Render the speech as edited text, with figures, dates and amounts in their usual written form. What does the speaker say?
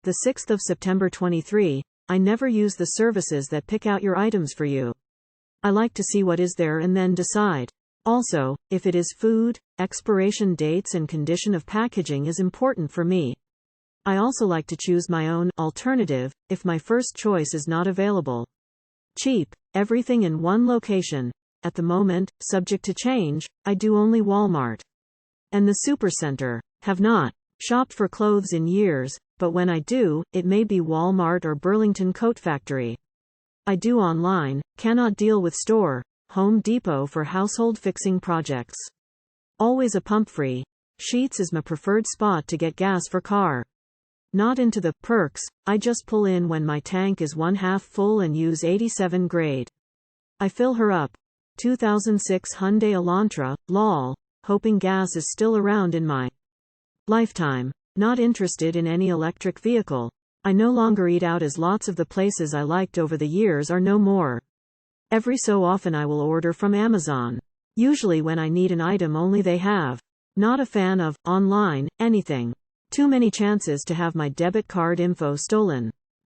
The 6th of September 23, I never use the services that pick out your items for you. I like to see what is there and then decide. Also, if it is food, expiration dates and condition of packaging is important for me. I also like to choose my own alternative if my first choice is not available. Cheap, everything in one location. At the moment, subject to change, I do only Walmart and the Supercenter. Have not shopped for clothes in years, but when I do, it may be Walmart or Burlington Coat Factory. I do online, cannot deal with store, Home Depot for household fixing projects. Always a pump free. Sheetz is my preferred spot to get gas for car. Not into the perks, I just pull in when my tank is 1/2 full and use 87 grade. I fill her up. 2006 Hyundai Elantra, lol, hoping gas is still around in my lifetime. Not interested in any electric vehicle. I no longer eat out as lots of the places I liked over the years are no more. Every so often I will order from Amazon. Usually when I need an item only they have. Not a fan of online anything. Too many chances to have my debit card info stolen.